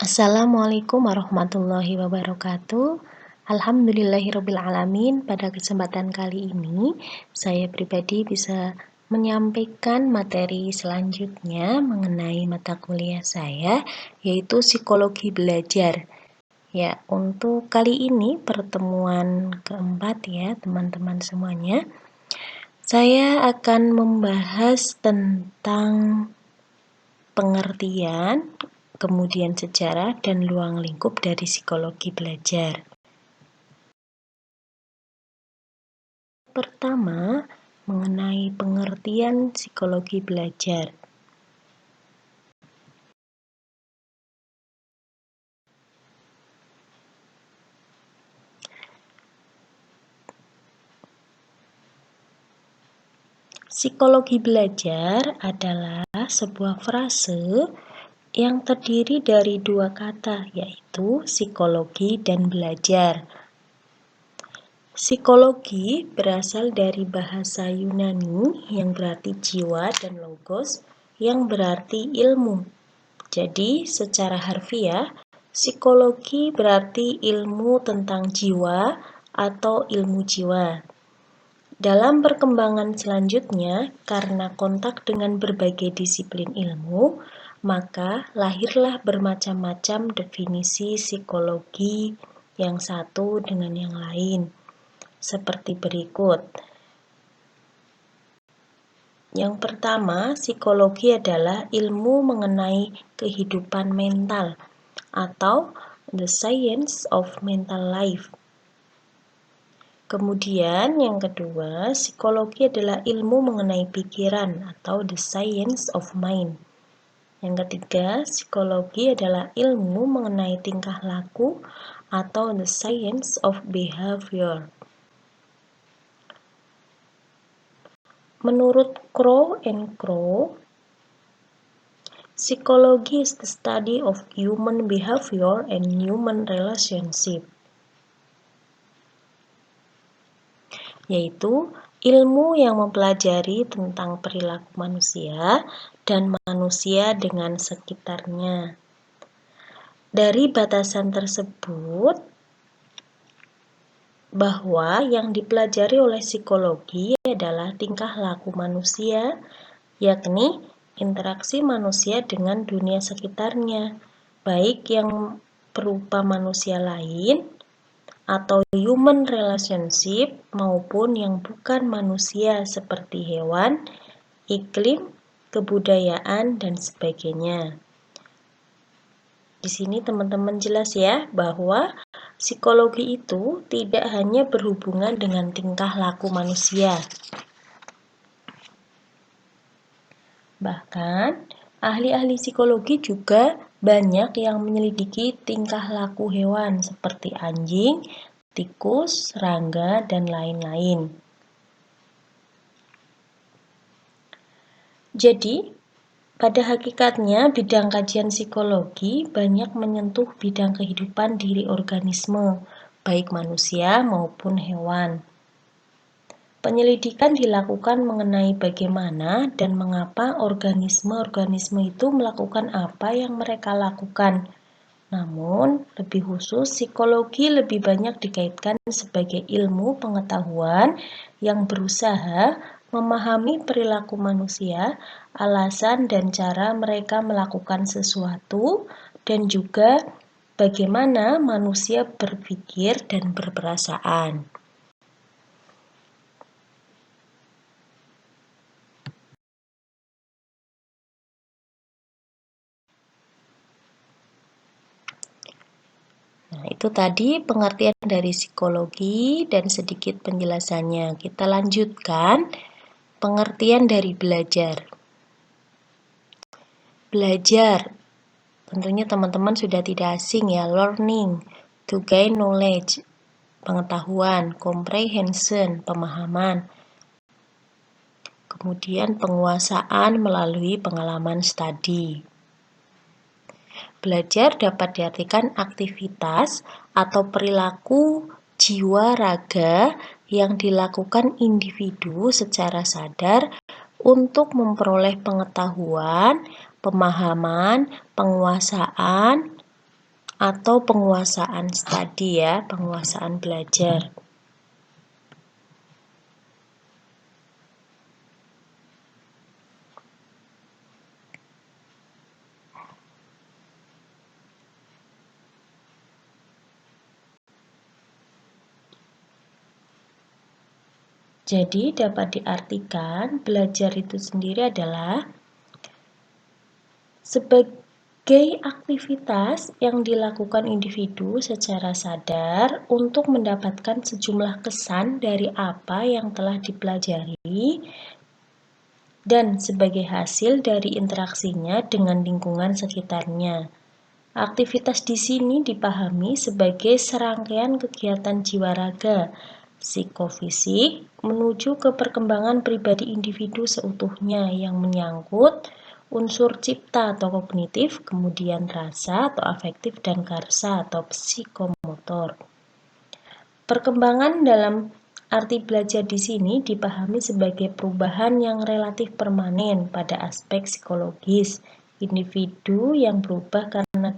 Assalamualaikum warahmatullahi wabarakatuh. Alhamdulillahirrabbilalamin. Pada kesempatan kali ini, saya pribadi bisa menyampaikan materi selanjutnya mengenai mata kuliah saya, yaitu psikologi belajar. Ya, untuk kali ini pertemuan keempat ya, teman-teman semuanya. Saya akan membahas tentang pengertian, kemudian sejarah dan ruang lingkup dari psikologi belajar. Pertama, mengenai pengertian psikologi belajar. Psikologi belajar adalah sebuah frase yang terdiri dari dua kata, yaitu psikologi dan belajar. Psikologi berasal dari bahasa Yunani yang berarti jiwa dan logos yang berarti ilmu. Jadi, secara harfiah, psikologi berarti ilmu tentang jiwa atau ilmu jiwa. Dalam perkembangan selanjutnya, karena kontak dengan berbagai disiplin ilmu, maka lahirlah bermacam-macam definisi psikologi yang satu dengan yang lain, seperti berikut. Yang pertama, psikologi adalah ilmu mengenai kehidupan mental atau the science of mental life. Kemudian yang kedua, psikologi adalah ilmu mengenai pikiran atau the science of mind. Yang ketiga, psikologi adalah ilmu mengenai tingkah laku atau the science of behavior. Menurut Crow and Crow, psychology is the study of human behavior and human relationship, yaitu ilmu yang mempelajari tentang perilaku manusia dan manusia dengan sekitarnya. Dari batasan tersebut, bahwa yang dipelajari oleh psikologi adalah tingkah laku manusia, yakni interaksi manusia dengan dunia sekitarnya, baik yang berupa manusia lain atau human relationship maupun yang bukan manusia seperti hewan, iklim, kebudayaan, dan sebagainya. Di sini teman-teman jelas ya bahwa psikologi itu tidak hanya berhubungan dengan tingkah laku manusia. Bahkan, ahli-ahli psikologi juga banyak yang menyelidiki tingkah laku hewan seperti anjing, tikus, serangga, dan lain-lain. Jadi, pada hakikatnya, bidang kajian psikologi banyak menyentuh bidang kehidupan diri organisme, baik manusia maupun hewan. Penyelidikan dilakukan mengenai bagaimana dan mengapa organisme-organisme itu melakukan apa yang mereka lakukan. Namun, lebih khusus, psikologi lebih banyak dikaitkan sebagai ilmu pengetahuan yang berusaha memahami perilaku manusia, alasan dan cara mereka melakukan sesuatu, dan juga bagaimana manusia berpikir dan berperasaan. Nah, itu tadi pengertian dari psikologi dan sedikit penjelasannya. Kita lanjutkan pengertian dari belajar. Belajar, tentunya teman-teman sudah tidak asing ya, learning, to gain knowledge, pengetahuan, comprehension, pemahaman, kemudian penguasaan melalui pengalaman studi. Belajar dapat diartikan aktivitas atau perilaku jiwa raga yang dilakukan individu secara sadar untuk memperoleh pengetahuan, pemahaman, penguasaan, atau penguasaan studi ya, penguasaan belajar. Jadi dapat diartikan belajar itu sendiri adalah sebagai aktivitas yang dilakukan individu secara sadar untuk mendapatkan sejumlah kesan dari apa yang telah dipelajari dan sebagai hasil dari interaksinya dengan lingkungan sekitarnya. Aktivitas di sini dipahami sebagai serangkaian kegiatan jiwa raga, psikofisik menuju ke perkembangan pribadi individu seutuhnya yang menyangkut unsur cipta atau kognitif, kemudian rasa atau afektif, dan karsa atau psikomotor. Perkembangan dalam arti belajar di sini dipahami sebagai perubahan yang relatif permanen pada aspek psikologis individu yang berubah karena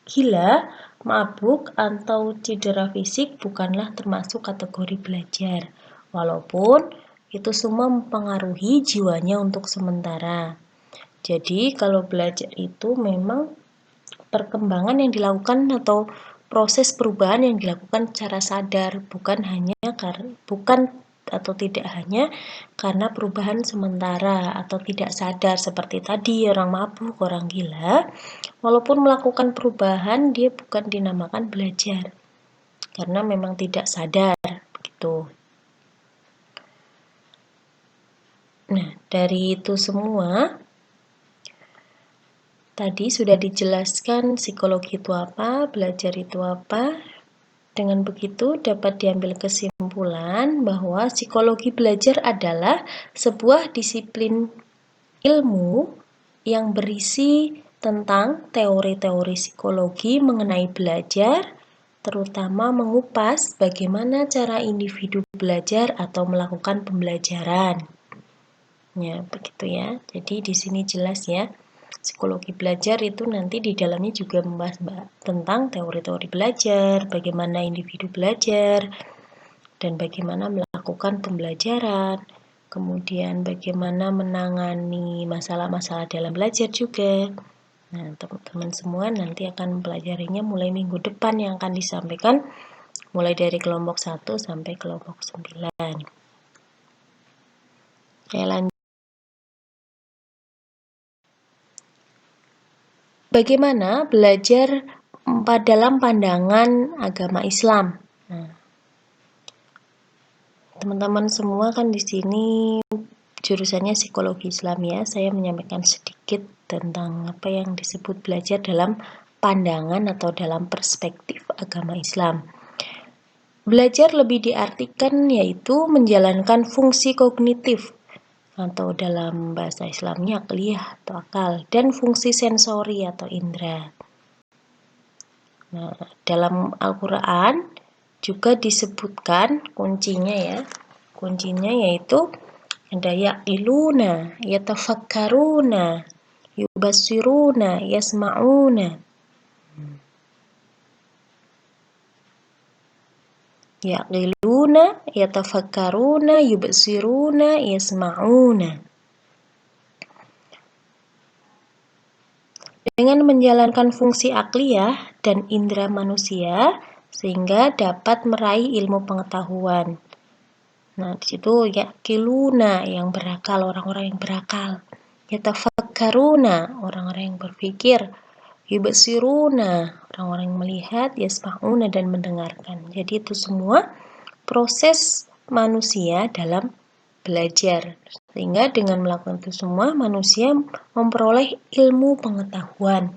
gila, mabuk, atau cedera fisik bukanlah termasuk kategori belajar, walaupun itu semua mempengaruhi jiwanya untuk sementara. Jadi, kalau belajar itu memang perkembangan yang dilakukan atau proses perubahan yang dilakukan secara sadar, bukan atau tidak hanya karena perubahan sementara atau tidak sadar seperti tadi orang mabuk, orang gila. Walaupun melakukan perubahan, dia bukan dinamakan belajar karena memang tidak sadar begitu. Nah, dari itu semua tadi sudah dijelaskan psikologi itu apa, belajar itu apa. Dengan begitu dapat diambil kesimpulan bahwa psikologi belajar adalah sebuah disiplin ilmu yang berisi tentang teori-teori psikologi mengenai belajar, terutama mengupas bagaimana cara individu belajar atau melakukan pembelajaran. Ya, begitu ya. Jadi di sini jelas ya. Psikologi belajar itu nanti di dalamnya juga membahas tentang teori-teori belajar, bagaimana individu belajar, dan bagaimana melakukan pembelajaran, kemudian bagaimana menangani masalah-masalah dalam belajar juga. Nah, teman-teman semua nanti akan mempelajarinya mulai minggu depan yang akan disampaikan mulai dari kelompok 1 sampai kelompok 9. Saya lanjut. Bagaimana belajar dalam pandangan agama Islam? Nah, teman-teman semua kan di sini jurusannya psikologi Islam ya. Saya menyampaikan sedikit tentang apa yang disebut belajar dalam pandangan atau dalam perspektif agama Islam. Belajar lebih diartikan yaitu menjalankan fungsi kognitif atau dalam bahasa Islamnya akliyah atau akal, dan fungsi sensori atau indera. Nah, dalam Al-Quran juga disebutkan kuncinya ya. Kuncinya yaitu ada yaqiluna, yatafakkaruna, yubassiruna, yasma'una. Yaqiluna, yatafakkaruna, yubassiruna, yasma'una. Dengan menjalankan fungsi akliyah dan indera manusia sehingga dapat meraih ilmu pengetahuan. Nah, di situ yaqiluna yang berakal, orang-orang yang berakal. Yatafakkaruna, orang-orang yang berpikir. Yubsiruna, orang-orang yang melihat, yasma'una, dan mendengarkan. Jadi itu semua proses manusia dalam belajar. Sehingga dengan melakukan itu semua manusia memperoleh ilmu pengetahuan.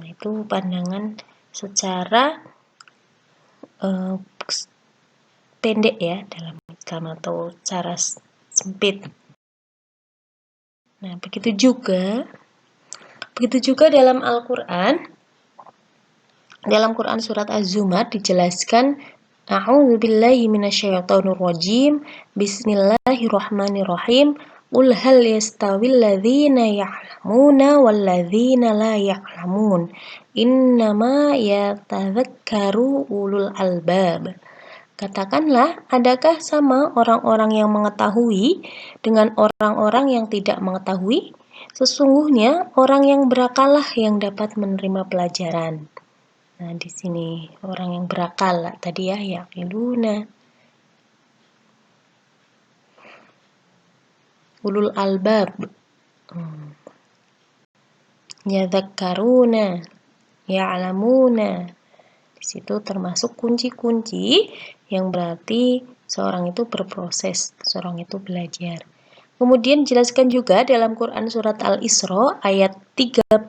Nah, itu pandangan secara pendek ya dalam Islam atau cara sempit. Nah, begitu juga dalam Al-Quran. Dalam Quran surat Az-Zumar dijelaskan A'udzubillahi minasyaitonirrajim. Bismillahirrahmanirrahim. Qul hal yastawil ladzina ya'lamuna wal ladzina la ya'lamun. Innama yatadzakkaru ulul albab. Katakanlah, adakah sama orang-orang yang mengetahui dengan orang-orang yang tidak mengetahui? Sesungguhnya orang yang berakallah yang dapat menerima pelajaran. Nah, di sini orang yang berakal tadi ya, yaqiluna. Ulul albab. Yadzakkaruna, ya'lamuna. Di situ termasuk kunci-kunci yang berarti seorang itu berproses, seorang itu belajar. Kemudian jelaskan juga dalam Quran surat Al-Isra ayat 36.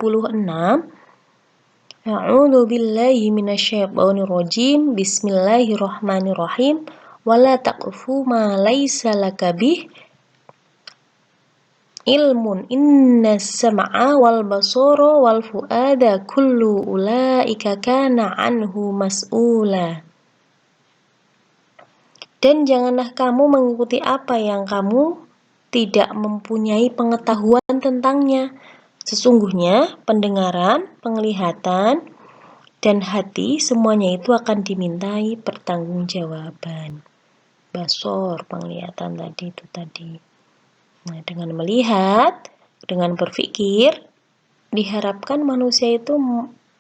A'udzu billahi minasyaitonir rajim. Bismillahirrahmanirrahim. Wala taqfu ma laisa laka bih ilmun innas sam'a wal basara wal fuada kullu ulaika kana anhu mas'ula. Dan janganlah kamu mengikuti apa yang kamu tidak mempunyai pengetahuan tentangnya. Sesungguhnya pendengaran, penglihatan, dan hati semuanya itu akan dimintai pertanggungjawaban. Basor, penglihatan tadi itu tadi. Nah, dengan melihat, dengan berpikir, diharapkan manusia itu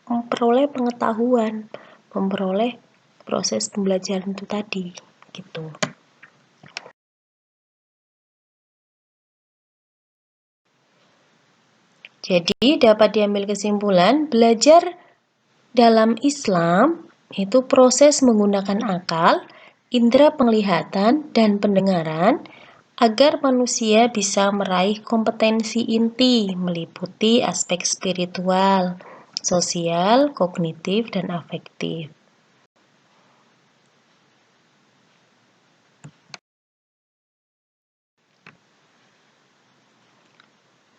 memperoleh pengetahuan, memperoleh proses pembelajaran itu tadi, gitu. Jadi dapat diambil kesimpulan, belajar dalam Islam itu proses menggunakan akal, indera penglihatan, dan pendengaran agar manusia bisa meraih kompetensi inti meliputi aspek spiritual, sosial, kognitif, dan afektif.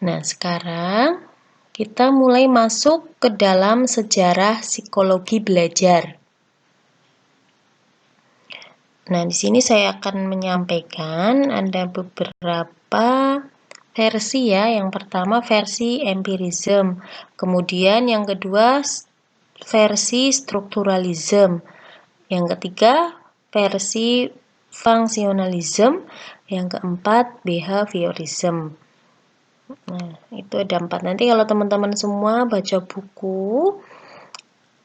Nah, sekarang kita mulai masuk ke dalam sejarah psikologi belajar. Nah, di sini saya akan menyampaikan ada beberapa versi ya. Yang pertama versi empirism, kemudian yang kedua versi strukturalism, yang ketiga versi fungsionalism, yang keempat behaviorism. Nah, itu ada 4. Nanti kalau teman-teman semua baca buku,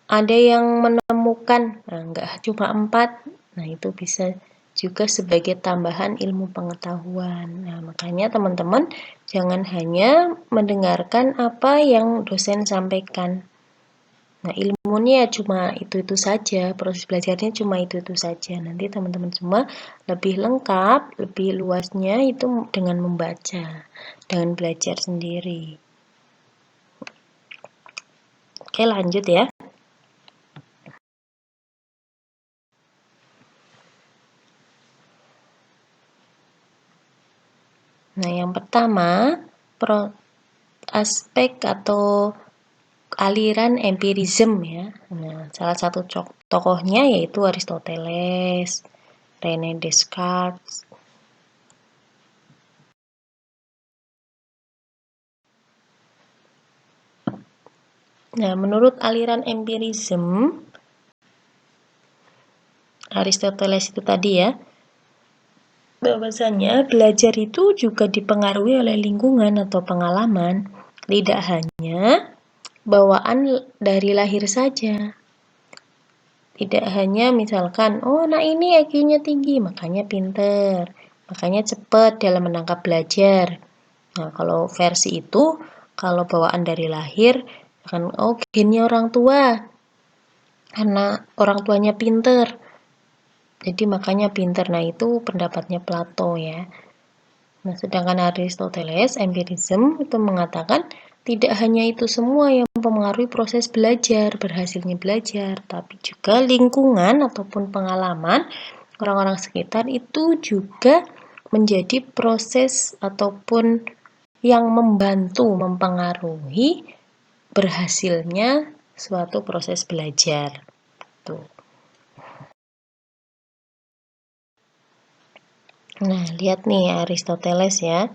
ada yang menemukan, enggak cuma 4, nah itu bisa juga sebagai tambahan ilmu pengetahuan. Nah, makanya teman-teman jangan hanya mendengarkan apa yang dosen sampaikan. Nah, ilmunya cuma itu-itu saja, proses belajarnya cuma itu-itu saja. Nanti teman-teman semua lebih lengkap, lebih luasnya itu dengan membaca, dengan belajar sendiri. Oke, lanjut ya. Nah, yang pertama, aspek atau aliran empirism ya. Nah, salah satu tokohnya yaitu Aristoteles, René Descartes. Nah, menurut aliran empirism, Aristoteles itu tadi ya, bahwasanya belajar itu juga dipengaruhi oleh lingkungan atau pengalaman, tidak hanya bawaan dari lahir saja. Tidak hanya misalkan, oh anak ini IQ-nya tinggi, makanya pinter, makanya cepat dalam menangkap belajar. Nah, kalau versi itu, kalau bawaan dari lahir, kan oh gennya orang tua, karena orang tuanya pinter, jadi makanya pinter. Nah, itu pendapatnya Plato ya. Nah, sedangkan Aristoteles, empirism, itu mengatakan tidak hanya itu semua yang mempengaruhi proses belajar, berhasilnya belajar, tapi juga lingkungan ataupun pengalaman orang-orang sekitar itu juga menjadi proses ataupun yang membantu mempengaruhi berhasilnya suatu proses belajar. Tuh. Nah, lihat nih Aristoteles ya.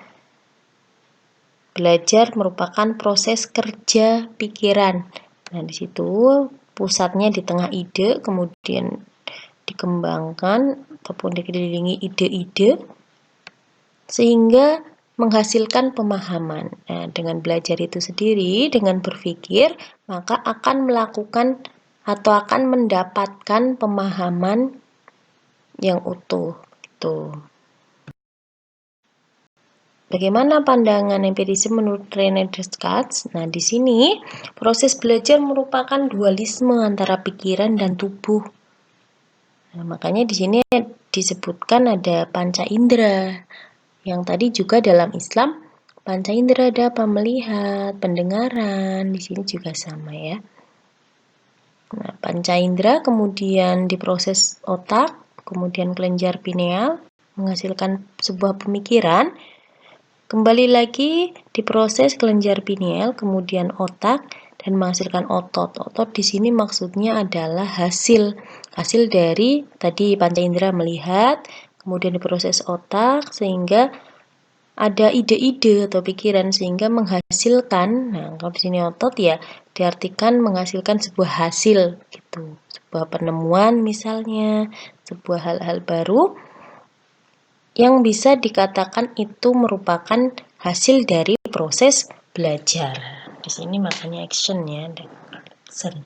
Belajar merupakan proses kerja pikiran. Nah, di situ pusatnya di tengah ide, kemudian dikembangkan ataupun dikelilingi ide-ide sehingga menghasilkan pemahaman. Nah, dengan belajar itu sendiri, dengan berpikir, maka akan melakukan atau akan mendapatkan pemahaman yang utuh. Tuh. Bagaimana pandangan empirisme menurut René Descartes? Nah, di sini proses belajar merupakan dualisme antara pikiran dan tubuh. Nah, makanya di sini disebutkan ada panca indera. Yang tadi juga dalam Islam, panca indera ada apa? Melihat, pendengaran, di sini juga sama ya. Nah, panca indera kemudian diproses otak, kemudian kelenjar pineal, menghasilkan sebuah pemikiran. Kembali lagi diproses kelenjar pineal, kemudian otak, dan menghasilkan otot. Otot di sini maksudnya adalah hasil dari tadi panca indera melihat, kemudian diproses otak sehingga ada ide-ide atau pikiran sehingga menghasilkan. Nah, kalau di sini otot ya diartikan menghasilkan sebuah hasil gitu, sebuah penemuan misalnya, sebuah hal-hal baru yang bisa dikatakan itu merupakan hasil dari proses belajar. Di sini makanya action ya, action.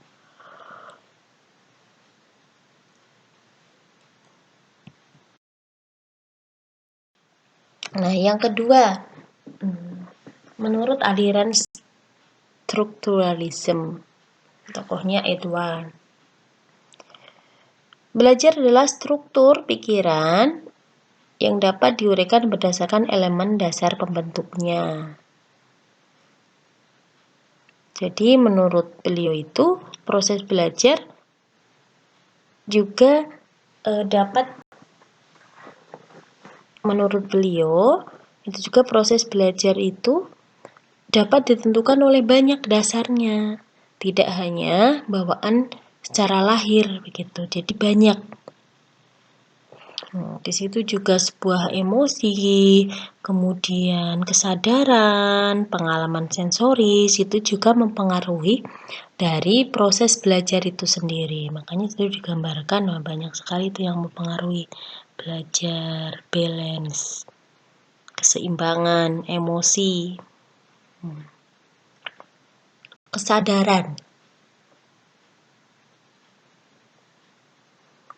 Nah, yang kedua, menurut aliran strukturalisme, tokohnya Edward. Belajar adalah struktur pikiran yang dapat diuraikan berdasarkan elemen dasar pembentuknya. Jadi menurut beliau itu proses belajar juga dapat, menurut beliau itu juga proses belajar itu dapat ditentukan oleh banyak dasarnya, tidak hanya bawaan secara lahir begitu. Jadi banyak. Di situ juga sebuah emosi, kemudian kesadaran, pengalaman sensoris itu juga mempengaruhi dari proses belajar itu sendiri. Makanya itu digambarkan banyak sekali itu yang mempengaruhi belajar, balance, keseimbangan, emosi, kesadaran.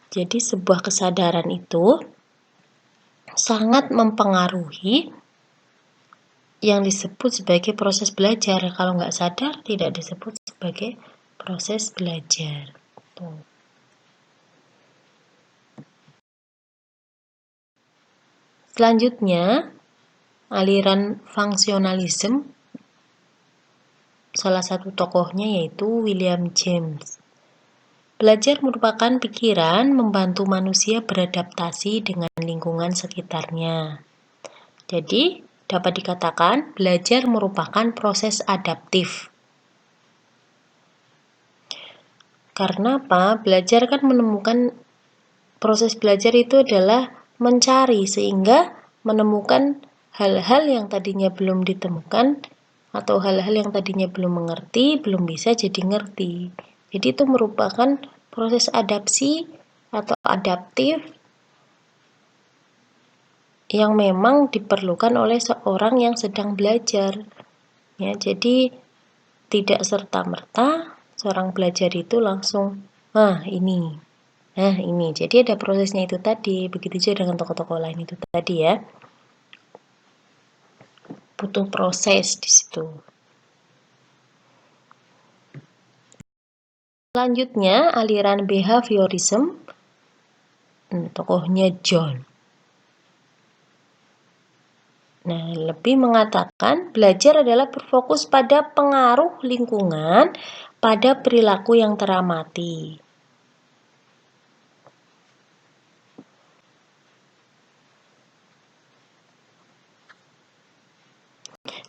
Jadi sebuah kesadaran itu sangat mempengaruhi yang disebut sebagai proses belajar. Kalau nggak sadar, tidak disebut sebagai proses belajar. Tuh. Selanjutnya, aliran fungsionalisme, salah satu tokohnya yaitu William James. Belajar merupakan pikiran membantu manusia beradaptasi dengan lingkungan sekitarnya. Jadi, dapat dikatakan belajar merupakan proses adaptif. Karena apa? Belajar kan menemukan, proses belajar itu adalah mencari sehingga menemukan hal-hal yang tadinya belum ditemukan atau hal-hal yang tadinya belum mengerti, belum bisa jadi ngerti. Jadi itu merupakan proses adaptasi atau adaptif yang memang diperlukan oleh seorang yang sedang belajar. Ya, jadi tidak serta-merta seorang belajar itu langsung, ini. Nah, ini. Jadi ada prosesnya itu tadi. Begitu juga dengan tokoh-tokoh lain itu tadi ya. Butuh proses di situ. Selanjutnya, aliran behaviorism, tokohnya John. Nah, lebih mengatakan belajar adalah berfokus pada pengaruh lingkungan pada perilaku yang teramati.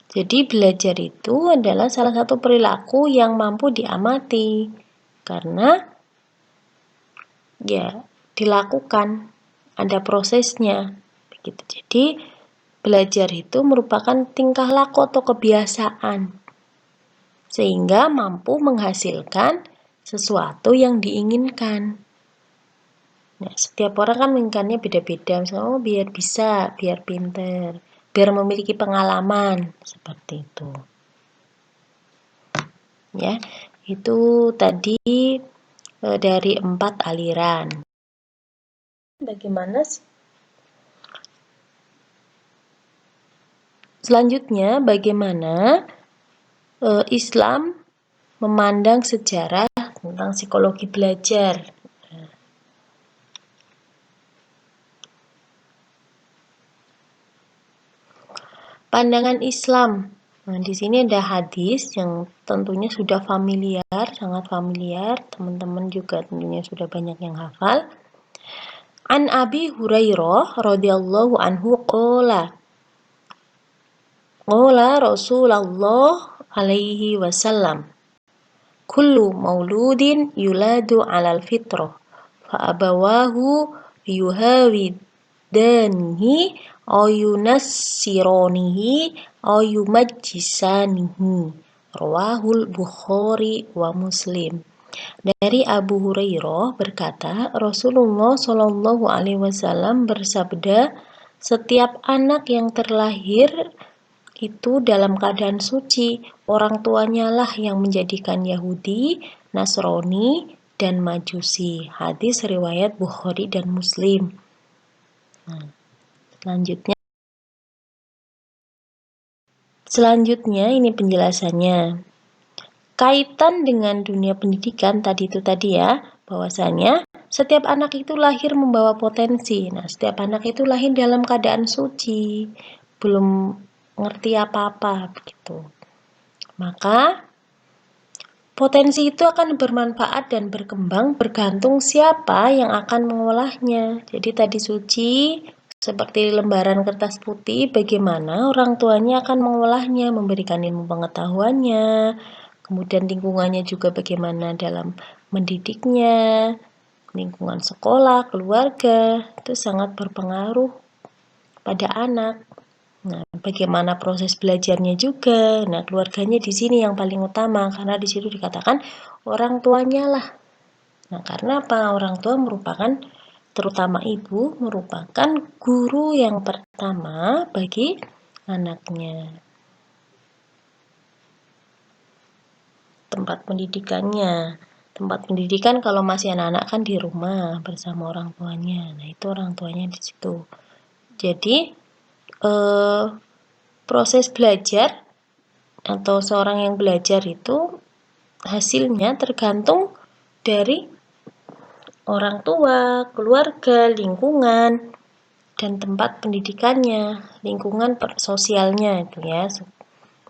Jadi belajar itu adalah salah satu perilaku yang mampu diamati karena ya dilakukan, ada prosesnya begitu. Jadi belajar itu merupakan tingkah laku atau kebiasaan, sehingga mampu menghasilkan sesuatu yang diinginkan. Nah, setiap orang kan menginginkannya beda-beda. Misalnya, biar bisa, biar pinter, biar memiliki pengalaman, seperti itu. Ya, itu tadi dari 4 aliran. Bagaimana selanjutnya, bagaimana Islam memandang sejarah tentang psikologi belajar? Pandangan Islam. Nah, di sini ada hadis yang tentunya sudah familiar, sangat familiar. Teman-teman juga tentunya sudah banyak yang hafal. An Abi Hurairah radhiyallahu anhu qala Rasulullah alaihi wasallam, kullu mauludin yuladu 'alal fitrah fa abawahu yuhawidanihi aw yunassiranihi aw yumajjisanihi. Rawahul Bukhari wa Muslim. Dari Abu Hurairah berkata, Rasulullah Shallallahu alaihi wasallam bersabda, setiap anak yang terlahir itu dalam keadaan suci, orang tuanya lah yang menjadikan Yahudi, Nasrani, dan Majusi. Hadis riwayat Bukhari dan Muslim. Nah, selanjutnya ini penjelasannya. Kaitan dengan dunia pendidikan tadi ya, bahwasanya setiap anak itu lahir membawa potensi. Nah, setiap anak itu lahir dalam keadaan suci, belum ngerti apa-apa begitu. Maka potensi itu akan bermanfaat dan berkembang bergantung siapa yang akan mengolahnya. Jadi tadi suci seperti lembaran kertas putih, bagaimana orang tuanya akan mengolahnya, memberikan ilmu pengetahuannya, kemudian lingkungannya juga bagaimana dalam mendidiknya, lingkungan sekolah, keluarga, itu sangat berpengaruh pada anak. Nah, bagaimana proses belajarnya juga. Nah, keluarganya di sini yang paling utama, karena di situ dikatakan orang tuanya lah. Nah, karena apa? Orang tua merupakan, terutama ibu, merupakan guru yang pertama bagi anaknya. Tempat pendidikannya. Tempat pendidikan kalau masih anak-anak kan di rumah bersama orang tuanya. Nah, itu orang tuanya di situ. Jadi, proses belajar atau seorang yang belajar itu hasilnya tergantung dari orang tua, keluarga, lingkungan, dan tempat pendidikannya, lingkungan sosialnya itu ya.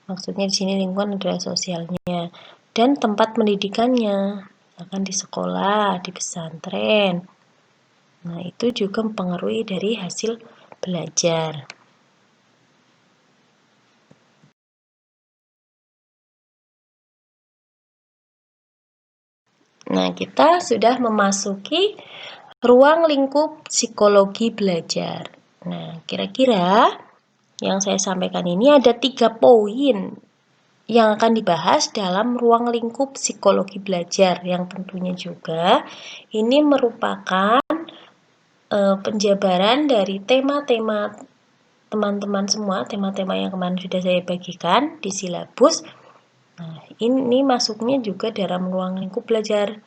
Maksudnya di sini lingkungan adalah sosialnya dan tempat pendidikannya, akan di sekolah, di pesantren. Nah, itu juga mempengaruhi dari hasil belajar. Nah, kita sudah memasuki ruang lingkup psikologi belajar. Nah, kira-kira yang saya sampaikan ini ada 3 poin yang akan dibahas dalam ruang lingkup psikologi belajar, yang tentunya juga ini merupakan penjabaran dari tema-tema teman-teman semua, tema-tema yang kemarin sudah saya bagikan di silabus. Nah, ini masuknya juga dalam ruang lingkup belajar.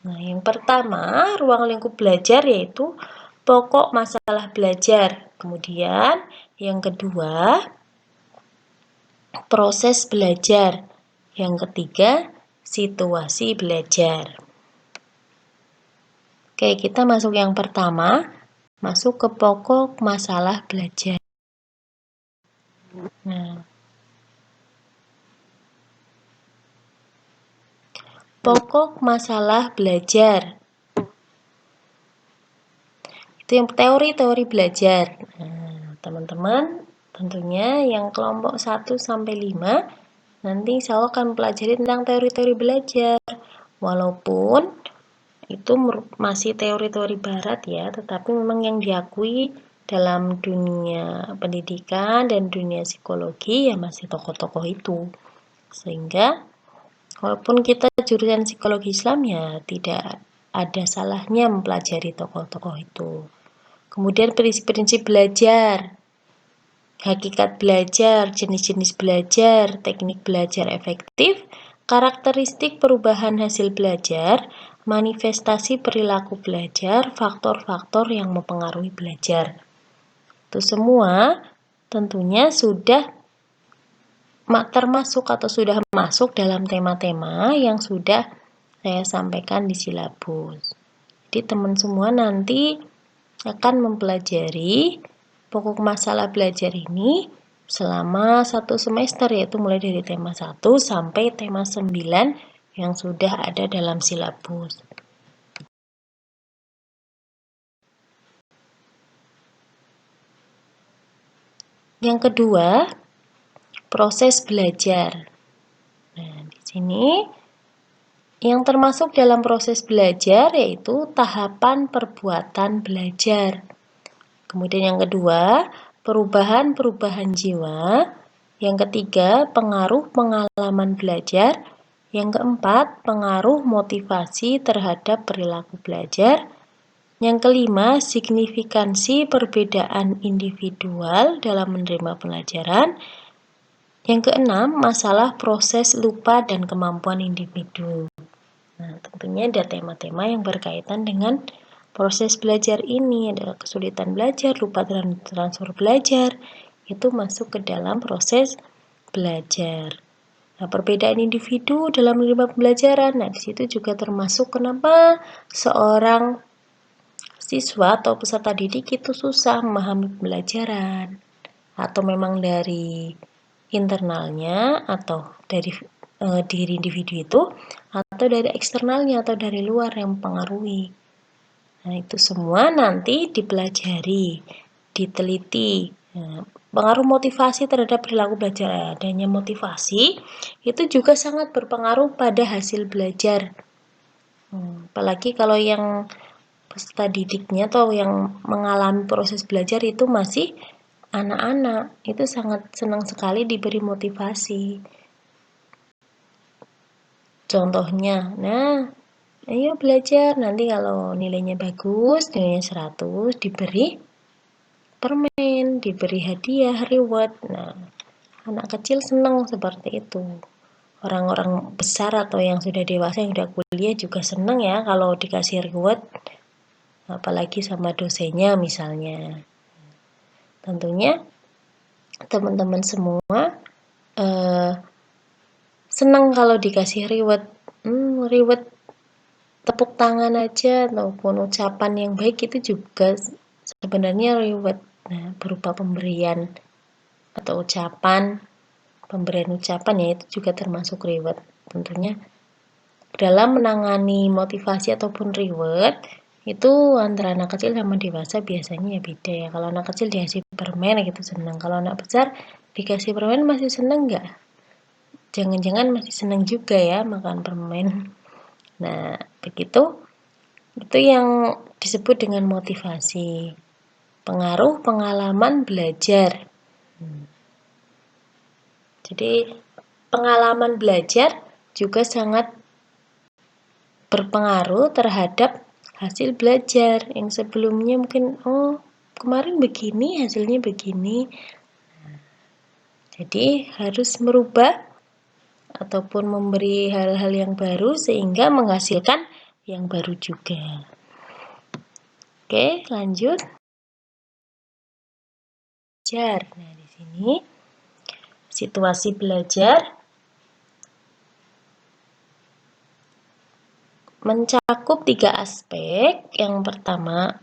Nah, yang pertama, ruang lingkup belajar yaitu pokok masalah belajar. Kemudian, yang kedua, proses belajar. Yang ketiga, situasi belajar. Oke, kita masuk yang pertama, masuk ke pokok masalah belajar. Nah, pokok masalah belajar. Itu yang teori-teori belajar. Nah, teman-teman, tentunya yang kelompok 1 sampai 5 nanti insya Allah akan pelajari tentang teori-teori belajar. Walaupun itu masih teori-teori barat ya, tetapi memang yang diakui dalam dunia pendidikan dan dunia psikologi ya masih tokoh-tokoh itu. Sehingga walaupun kita jurusan psikologi Islam ya tidak ada salahnya mempelajari tokoh-tokoh itu. Kemudian prinsip-prinsip belajar, hakikat belajar, jenis-jenis belajar, teknik belajar efektif, karakteristik perubahan hasil belajar, manifestasi perilaku belajar, faktor-faktor yang mempengaruhi belajar. Itu semua tentunya sudah termasuk atau sudah masuk dalam tema-tema yang sudah saya sampaikan di silabus. Jadi teman semua nanti akan mempelajari pokok masalah belajar ini selama 1 semester, yaitu mulai dari tema 1 sampai tema 9 yang sudah ada dalam silabus. Yang kedua, proses belajar. Nah, di sini yang termasuk dalam proses belajar yaitu tahapan perbuatan belajar. Kemudian yang kedua, perubahan-perubahan jiwa. Yang ketiga, pengaruh pengalaman belajar. Yang keempat, pengaruh motivasi terhadap perilaku belajar. Yang kelima, signifikansi perbedaan individual dalam menerima pelajaran. Yang keenam, masalah proses lupa dan kemampuan individu. Nah, tentunya ada tema-tema yang berkaitan dengan proses belajar ini, ada kesulitan belajar, lupa dan transfer belajar, itu masuk ke dalam proses belajar. Nah, perbedaan individu dalam menerima pembelajaran, nah di situ juga termasuk kenapa seorang siswa atau peserta didik itu susah memahami pembelajaran, atau memang dari internalnya atau dari diri individu itu, atau dari eksternalnya atau dari luar yang mempengaruhi. Nah, itu semua nanti dipelajari, diteliti. Nah, pengaruh motivasi terhadap perilaku belajar. Adanya motivasi itu juga sangat berpengaruh pada hasil belajar. Apalagi kalau yang peserta didiknya atau yang mengalami proses belajar itu masih anak-anak, itu sangat senang sekali diberi motivasi. Contohnya, nah, ayo belajar, nanti kalau nilainya bagus, nilainya 100, diberi permen, diberi hadiah, reward. Nah, anak kecil senang seperti itu. Orang-orang besar atau yang sudah dewasa, yang sudah kuliah juga senang ya kalau dikasih reward, apalagi sama dosennya misalnya. Tentunya teman-teman semua senang kalau dikasih reward. Reward tepuk tangan aja ataupun ucapan yang baik itu juga sebenarnya reward. Nah, berupa pemberian atau ucapan, pemberian ucapan ya itu juga termasuk reward. Tentunya dalam menangani motivasi ataupun reward itu antara anak kecil sama dewasa biasanya ya beda ya. Kalau anak kecil dikasih permen gitu senang. Kalau anak besar dikasih permen masih senang nggak? Jangan-jangan masih senang juga ya makan permen. Nah, begitu. Itu yang disebut dengan motivasi. Pengaruh pengalaman belajar. Jadi, pengalaman belajar juga sangat berpengaruh terhadap hasil belajar. Yang sebelumnya mungkin, kemarin begini, hasilnya begini. Jadi, harus merubah ataupun memberi hal-hal yang baru sehingga menghasilkan yang baru juga. Oke, lanjut. Belajar. Nah, di sini situasi belajar mencakup 3 aspek. Yang pertama,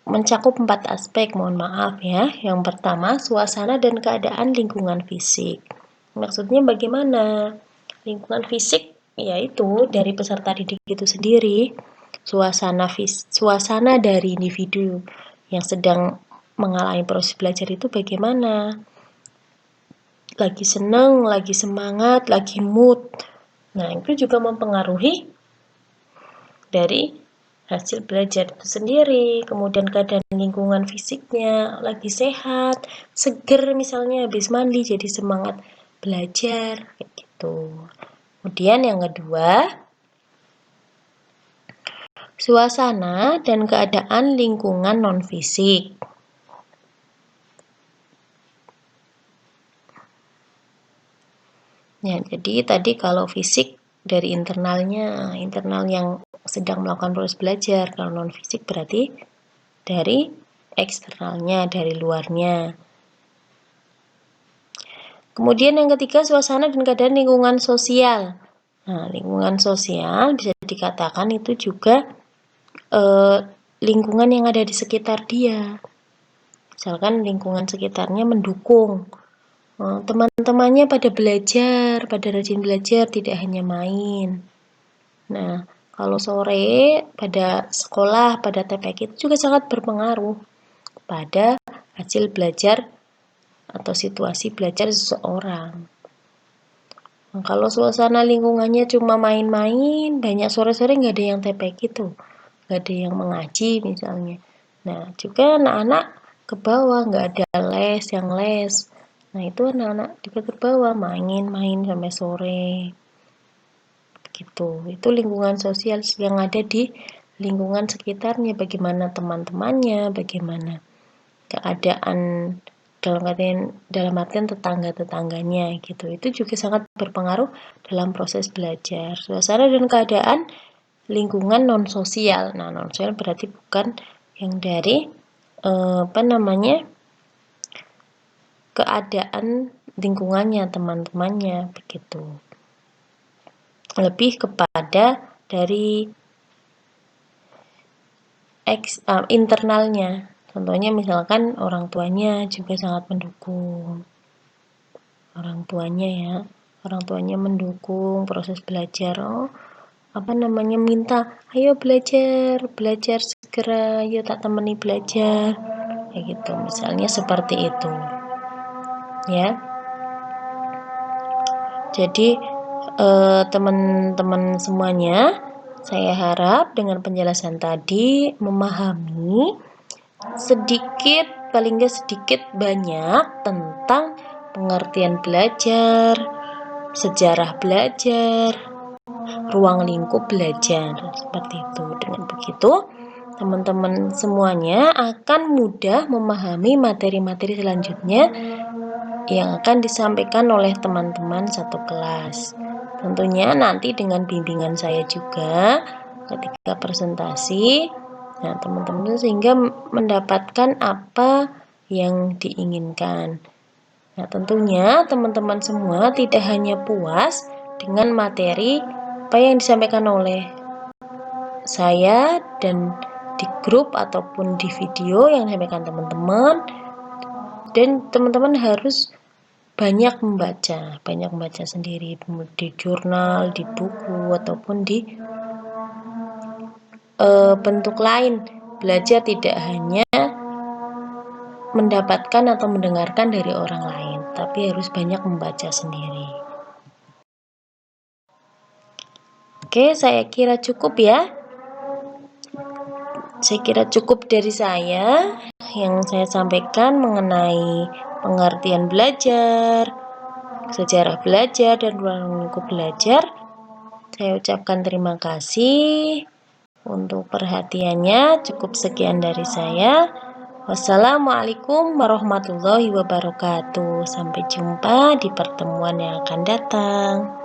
mencakup 4 aspek, mohon maaf ya. Yang pertama, suasana dan keadaan lingkungan fisik. Maksudnya bagaimana? Lingkungan fisik yaitu dari peserta didik itu sendiri. Suasana dari individu yang sedang mengalami proses belajar itu bagaimana? Lagi senang, lagi semangat, lagi mood. Nah, itu juga mempengaruhi dari hasil belajar itu sendiri, kemudian keadaan lingkungan fisiknya lagi sehat, seger misalnya habis mandi jadi semangat belajar kayak gitu. Kemudian yang kedua, suasana dan keadaan lingkungan non-fisik. Ya, jadi tadi kalau fisik dari internal yang sedang melakukan proses belajar. Kalau non-fisik berarti dari eksternalnya, dari luarnya. Kemudian yang ketiga, suasana dan keadaan lingkungan sosial. Nah, lingkungan sosial bisa dikatakan itu juga lingkungan yang ada di sekitar dia. Misalkan lingkungan sekitarnya mendukung, teman-temannya pada belajar, pada rajin belajar, tidak hanya main. Nah, kalau sore pada sekolah, pada TPK itu juga sangat berpengaruh pada hasil belajar atau situasi belajar seseorang. Nah, kalau suasana lingkungannya cuma main-main, banyak sore-sore nggak ada yang TPK tuh, nggak ada yang mengaji misalnya. Nah, juga anak-anak ke bawah, nggak ada yang les. Nah, itu anak-anak juga ke bawah, main-main sampai sore. Gitu. Itu lingkungan sosial yang ada di lingkungan sekitarnya, bagaimana teman-temannya, bagaimana keadaan dalam artian tetangga-tetangganya gitu. Itu juga sangat berpengaruh dalam proses belajar. Suasana dan keadaan lingkungan non sosial. Nah, non sosial berarti bukan yang dari keadaan lingkungannya, teman-temannya begitu. Lebih kepada dari internalnya. Contohnya misalkan orang tuanya juga sangat mendukung. Orang tuanya mendukung proses belajar. Minta, ayo belajar segera, ayo tak temani belajar. Kayak gitu, misalnya seperti itu. Ya. Jadi teman-teman semuanya, saya harap dengan penjelasan tadi memahami paling nggak sedikit banyak tentang pengertian belajar, sejarah belajar, ruang lingkup belajar, seperti itu. Dengan begitu, teman-teman semuanya akan mudah memahami materi-materi selanjutnya yang akan disampaikan oleh teman-teman satu kelas. Tentunya nanti dengan bimbingan saya juga ketika presentasi, nah teman-teman sehingga mendapatkan apa yang diinginkan. Nah, tentunya teman-teman semua tidak hanya puas dengan materi apa yang disampaikan oleh saya dan di grup ataupun di video yang disampaikan teman-teman, dan teman-teman harus banyak membaca sendiri di jurnal, di buku ataupun di bentuk lain. Belajar tidak hanya mendapatkan atau mendengarkan dari orang lain, tapi harus banyak membaca sendiri. Oke, saya kira cukup ya. Saya kira cukup dari saya yang saya sampaikan mengenai pengertian belajar, sejarah belajar, dan ruang lingkup belajar. Saya ucapkan terima kasih untuk perhatiannya. Cukup sekian dari saya. Wassalamualaikum warahmatullahi wabarakatuh. Sampai jumpa di pertemuan yang akan datang.